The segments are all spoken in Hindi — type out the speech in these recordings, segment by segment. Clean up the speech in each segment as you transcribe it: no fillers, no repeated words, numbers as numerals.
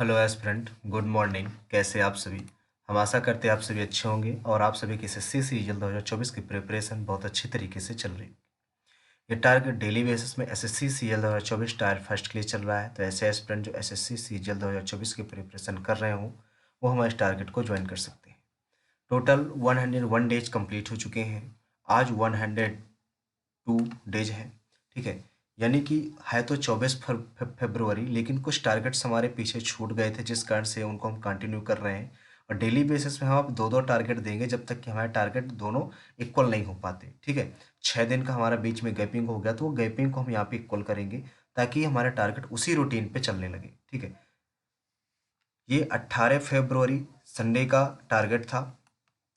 Hello aspirant, good morning. कैसे आप सभी? हम आशा करते हैं आप सभी अच्छे होंगे और आप सभी की एसएससी सीजीएल 2024 की प्रिपरेशन बहुत अच्छी तरीके से चल रही है। ये टारगेट डेली बेसिस में एसएससी सीजीएल 2024 टायर फर्स्ट के लिए चल रहा है। तो ऐसे एस्पिरेंट जो एसएससी सीजीएल 2024 की प्रिपरेशन कर रहे हों वो हमारे टारगेट को ज्वाइन कर सकते हैं। टोटल 101 डेज कंप्लीट हो चुके हैं। आज 102 डेज है। ठीक है, यानी कि है तो 24 फरवरी, लेकिन कुछ टारगेट्स हमारे पीछे छूट गए थे जिस कारण से उनको हम कंटिन्यू कर रहे हैं। और डेली बेसिस में हम अब दो दो टारगेट देंगे जब तक कि हमारे टारगेट दोनों इक्वल नहीं हो पाते। ठीक है, 6 दिन का हमारा बीच में गैपिंग हो गया तो वो गैपिंग को हम यहाँ पे इक्वल करेंगे ताकि हमारा टारगेट उसी रूटीन पे चलने लगे। ठीक है, ये 18 फरवरी संडे का टारगेट था।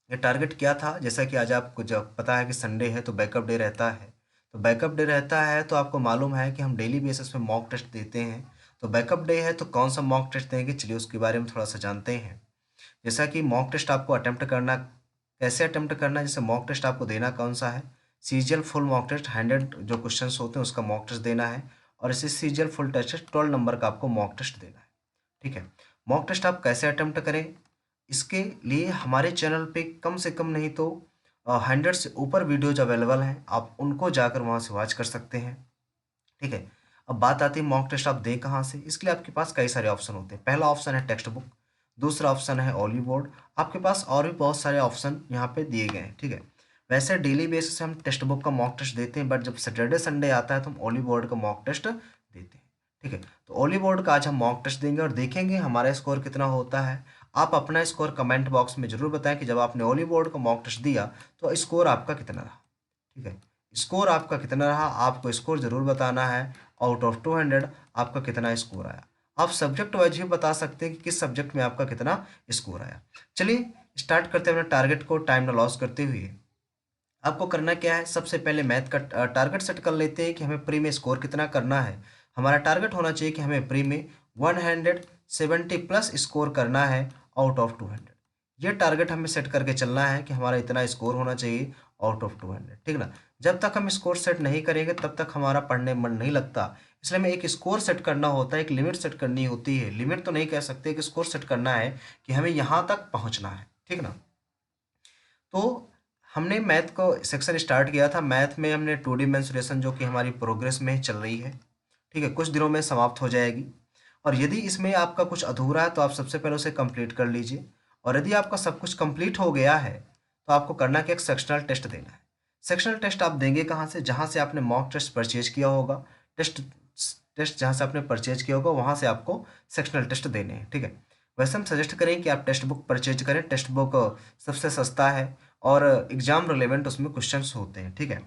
ये टारगेट क्या था, जैसा कि आज आपको जब पता है कि संडे है तो बैकअप डे रहता है। तो बैकअप डे रहता है तो आपको मालूम है कि हम डेली बेसिस पे मॉक टेस्ट देते हैं। तो बैकअप डे है तो कौन सा मॉक टेस्ट देंगे, चलिए उसके बारे में थोड़ा सा जानते हैं। जैसा कि मॉक टेस्ट आपको अटेम्प्ट करना, कैसे अटेम्प्ट करना है, जैसे मॉक टेस्ट आपको देना कौन सा है, सीजीएल फुल मॉक टेस्ट 100 जो क्वेश्चन होते हैं उसका मॉक टेस्ट देना है। और इसे सीजीएल फुल टेस्ट 12 नंबर का आपको मॉक टेस्ट देना है। ठीक है, मॉक टेस्ट आप कैसे अटेम्प्ट करें, इसके लिए हमारे चैनल पे कम से कम नहीं तो 100 से ऊपर वीडियोज अवेलेबल हैं, आप उनको जाकर वहाँ से वॉच कर सकते हैं। ठीक है, अब बात आती है मॉक टेस्ट आप दें कहाँ से। इसके लिए आपके पास कई सारे ऑप्शन होते हैं। पहला ऑप्शन है टेक्स्ट बुक, दूसरा ऑप्शन है ओली बोर्ड। आपके पास और भी बहुत सारे ऑप्शन यहाँ पे दिए गए हैं। ठीक है, वैसे डेली बेसिस से हम टेक्स्ट बुक का मॉक टेस्ट देते हैं, बट जब सैटरडे संडे आता है तो हम ओली बोर्ड का मॉक टेस्ट देते हैं। ठीक है, तो ओली बोर्ड का आज हम मॉक टेस्ट देंगे और देखेंगे हमारा स्कोर कितना होता है। आप अपना स्कोर कमेंट बॉक्स में जरूर बताएं कि जब आपने ओली बोर्ड का मॉक टेस्ट दिया तो स्कोर आपका कितना रहा। ठीक है, स्कोर आपका कितना रहा आपको स्कोर जरूर बताना है। आउट ऑफ 200 आपका कितना स्कोर आया। आप सब्जेक्ट वाइज भी बता सकते हैं कि किस सब्जेक्ट में आपका कितना स्कोर आया। चलिए स्टार्ट करते हैं अपने टारगेट को टाइम ना लॉस करते हुए। आपको करना क्या है, सबसे पहले मैथ का टारगेट सेट कर लेते हैं कि हमें प्री में स्कोर कितना करना है। हमारा टारगेट होना चाहिए कि हमें प्री में 170 प्लस स्कोर करना है आउट ऑफ 200। ये टारगेट हमें सेट करके चलना है कि हमारा इतना स्कोर होना चाहिए आउट ऑफ 200। ठीक ना, जब तक हम स्कोर सेट नहीं करेंगे तब तक हमारा पढ़ने में मन नहीं लगता। इसलिए हमें एक स्कोर सेट करना होता है, एक लिमिट सेट करनी होती है। लिमिट तो नहीं कह सकते, कि स्कोर सेट करना है कि हमें यहाँ तक पहुँचना है। ठीक ना, तो हमने मैथ को सेक्शन स्टार्ट किया था। मैथ में हमने 2D मेंसुरेशन जो कि हमारी प्रोग्रेस में चल रही है। ठीक है, कुछ दिनों में समाप्त हो जाएगी। और यदि इसमें आपका कुछ अधूरा है तो आप सबसे पहले उसे कंप्लीट कर लीजिए। और यदि आपका सब कुछ कंप्लीट हो गया है तो आपको करना कि एक सेक्शनल टेस्ट देना है। सेक्शनल टेस्ट आप देंगे कहाँ से, जहाँ से आपने मॉक टेस्ट परचेज किया होगा। टेस्ट टेस्ट जहाँ से आपने परचेज किया होगा वहाँ से आपको सेक्शनल टेस्ट देने हैं। ठीक है, वैसे हम सजेस्ट करें कि आप टेक्स्ट बुक परचेज करें। टेक्स्ट बुक सबसे सस्ता है और एग्जाम रिलेवेंट उसमें क्वेश्चंस होते हैं। ठीक है,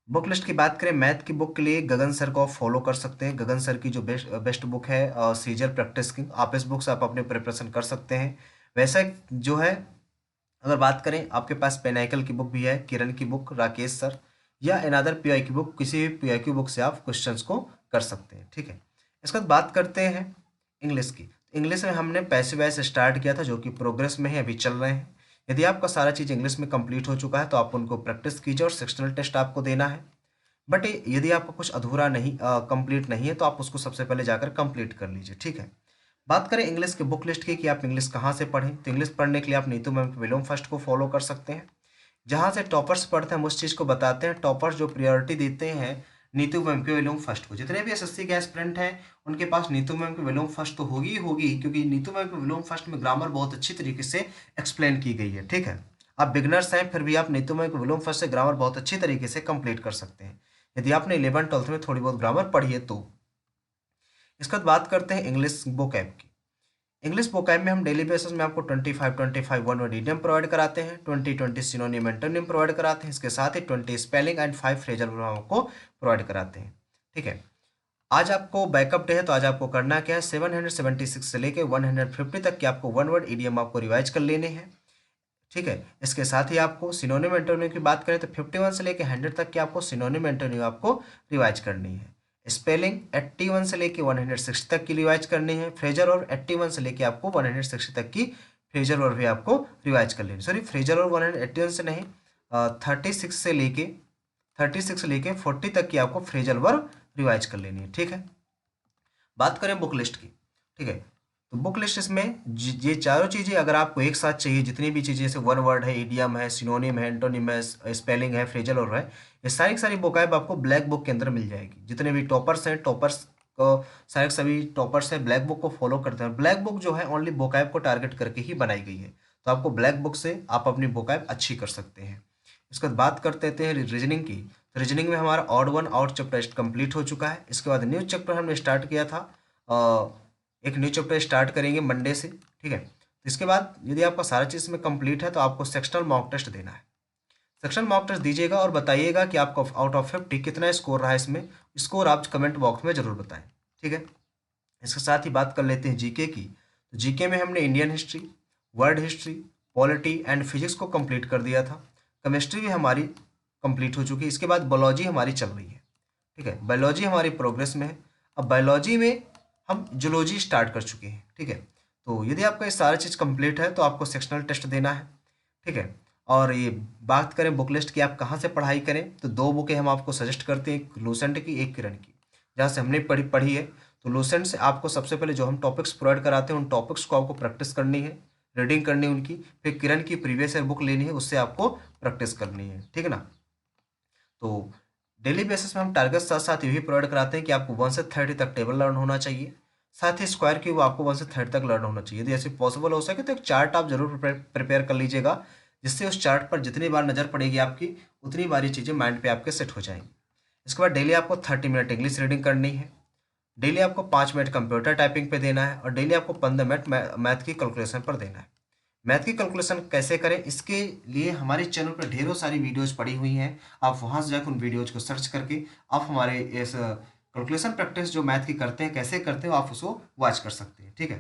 बुक लिस्ट की बात करें, मैथ की बुक के लिए गगन सर को आप फॉलो कर सकते हैं। गगन सर की जो बेस्ट बुक है सीजर प्रैक्टिस की, आप इस बुक से आप अपनी प्रिपरेशन कर सकते हैं। वैसे जो है, अगर बात करें आपके पास पेनाइकल की बुक भी है, किरण की बुक, राकेश सर या अनदर पीआई की बुक, किसी भी पीआई की बुक से आप क्वेश्चंस को कर सकते हैं। ठीक है, इसके बाद बात करते हैं इंग्लिश की। इंग्लिश में हमने पैसिव वॉइस स्टार्ट किया था जो कि प्रोग्रेस में है, अभी चल रहे हैं। यदि आपका सारा चीज़ इंग्लिश में कंप्लीट हो चुका है तो आप उनको प्रैक्टिस कीजिए और सेक्शनल टेस्ट आपको देना है। बट यदि आपका कुछ अधूरा नहीं कंप्लीट नहीं है तो आप उसको सबसे पहले जाकर कंप्लीट कर लीजिए। ठीक है, बात करें इंग्लिश के बुक लिस्ट की कि आप इंग्लिश कहाँ से पढ़ें, तो इंग्लिश पढ़ने के लिए आप नीतू मैम के विलोम फर्स्ट को फॉलो कर सकते हैं। जहाँ से टॉपर्स पढ़ते हैं हम उस चीज़ को बताते हैं। टॉपर्स जो प्रायोरिटी देते हैं नीतू मैम के विलोम फर्स्ट को। जितने भी एसएससी के एस्पिरेंट हैं उनके पास नीतू मैम के विलोम फर्स्ट तो होगी ही होगी, क्योंकि नीतू मैम के विलोम फर्स्ट में ग्रामर बहुत अच्छी तरीके से एक्सप्लेन की गई है। ठीक है, आप बिगनर्स हैं फिर भी आप नीतू मैम के विलोम फर्स्ट से ग्रामर बहुत अच्छी तरीके से कंप्लीट कर सकते हैं, यदि आपने 11th-12th में थोड़ी बहुत ग्रामर पढ़ी है तो। इसके बाद बात करते हैं इंग्लिश बुक ऐप की। इंग्लिश वोकैब में हम डेली बेसिस में आपको 25 वन वर्ड इडियम प्रोवाइड कराते हैं, 20 सिनोनिम एंटोनिम प्रोवाइड कराते हैं। इसके साथ ही 20 स्पेलिंग एंड 5 फ्रेजल वर्ब आपको प्रोवाइड कराते हैं। ठीक है, आज आपको बैकअप डे है तो आज आपको करना क्या है, 776 से लेके 150 तक के आपको वन वर्ड इडियम आपको रिवाइज कर लेने हैं। ठीक है, इसके साथ ही आपको सिनोनिम एंटोनिम की बात करें तो 51 से लेके 100 तक की आपको सिनोनिम एंटोनिम आपको रिवाइज करनी है। स्पेलिंग 81 से लेके 160 तक की रिवाइज करनी है। फ्रेजर और 81 से लेके आपको 160 तक की फ्रेजर और भी आपको रिवाइज कर लेनी, सॉरी फ्रेजर और 181 से नहीं, 36 से लेके 40 तक की आपको फ्रेजल वर्ब रिवाइज कर लेनी है। ठीक है, बात करें बुक लिस्ट की। ठीक है, तो बुक लिस्ट इसमें ये चारों चीज़ें अगर आपको एक साथ चाहिए, जितनी भी चीज़ें जैसे वन वर्ड है, इडियम है, सिनोनिम है, एंटोनिम है, स्पेलिंग है, फ्रेजल और है, ये सारी की सारी वोकैब आपको ब्लैक बुक के अंदर मिल जाएगी। जितने भी टॉपर्स हैं, टॉपर्स को सारे के सभी टॉपर्स हैं ब्लैक बुक को फॉलो करते हैं। ब्लैक बुक जो है ओनली वोकैब को टारगेट करके ही बनाई गई है, तो आपको ब्लैक बुक से आप अपनी वोकैब अच्छी कर सकते हैं। इसके बाद बात करते हैं रीजनिंग की। तो रीजनिंग में हमारा odd one out chapter complete हो चुका है। इसके बाद न्यू चैप्टर हमने स्टार्ट किया था, एक न्यू चैप्टर स्टार्ट करेंगे मंडे से, ठीक है। तो इसके बाद यदि आपका सारा चीज़ में कंप्लीट है तो आपको सेक्शनल मॉक टेस्ट देना है। सेक्शनल मॉक टेस्ट दीजिएगा और बताइएगा कि आपका आउट ऑफ 50 कितना स्कोर रहा है इसमें। स्कोर आप कमेंट बॉक्स में जरूर बताएं, ठीक है। इसके साथ ही बात कर लेते हैं जीके की। तो जीके में हमने Indian history, world history, polity and physics को कंप्लीट कर दिया था। केमिस्ट्री भी हमारी कंप्लीट हो चुकी है। इसके बाद बायोलॉजी हमारी चल रही है, ठीक है। बायोलॉजी हमारी प्रोग्रेस में है। अब बायोलॉजी में हम जूलॉजी स्टार्ट कर चुके हैं, ठीक है। तो यदि आपका ये सारा चीज़ कंप्लीट है तो आपको सेक्शनल टेस्ट देना है, ठीक है। और ये बात करें बुक लिस्ट की, आप कहाँ से पढ़ाई करें, तो दो बुकें हम आपको सजेस्ट करते हैं, एक लूसेंट की, एक किरण की, जहाँ से हमने पढ़ी है। तो लूसेंट से आपको सबसे पहले जो हम टॉपिक्स प्रोवाइड कराते हैं उन टॉपिक्स को आपको प्रैक्टिस करनी है, रीडिंग करनी है उनकी। फिर किरण की प्रीवियस ईयर बुक लेनी है, उससे आपको प्रैक्टिस करनी है, ठीक है ना। तो डेली बेसिस में हम टारगेट साथ साथ ये भी प्रोवाइड कराते हैं कि आपको 1 से 30 तक टेबल लर्न होना चाहिए, साथ ही स्क्वायर क्यूब आपको 1 से 30 तक लर्न होना चाहिए। यदि ऐसे पॉसिबल हो सके तो एक चार्ट आप जरूर प्रिपेयर कर लीजिएगा, जिससे उस चार्ट पर जितनी बार नज़र पड़ेगी आपकी, उतनी बार ये चीज़ें माइंड पे आपके सेट हो जाएंगी। इसके बाद डेली आपको 30 मिनट इंग्लिश रीडिंग करनी है, डेली आपको 5 मिनट कंप्यूटर टाइपिंग पे देना है, और डेली आपको 15 मिनट मैथ की कैलकुलेशन पर देना है। मैथ की कैलकुलेशन कैसे करें, इसके लिए हमारे चैनल पर ढेरों सारी वीडियोज पड़ी हुई हैं। आप वहां से जाकर उन वीडियोज को सर्च करके आप हमारे इस कैलकुलेशन प्रैक्टिस जो मैथ की करते हैं, कैसे करते हो, आप उसको वॉच कर सकते हैं, ठीक है।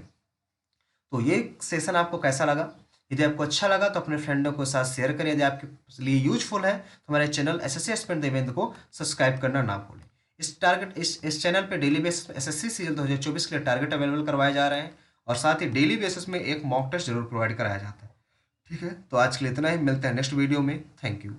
तो ये सेशन आपको कैसा लगा? यदि आपको अच्छा लगा तो अपने फ्रेंडों के साथ शेयर करें। यदि आपके लिए यूजफुल है तो हमारे चैनल एसएससी एस्पिरेंट देवेंद्र को सब्सक्राइब करना ना भूलें। इस चैनल पे डेली बेसिस पे एसएससी सीजन 2024 के लिए टारगेट अवेलेबल करवाए जा रहे हैं, और साथ ही डेली बेसिस में एक मॉक टेस्ट जरूर प्रोवाइड कराया जाता है, ठीक है। तो आज के लिए इतना ही, मिलते हैं नेक्स्ट वीडियो में। Thank you.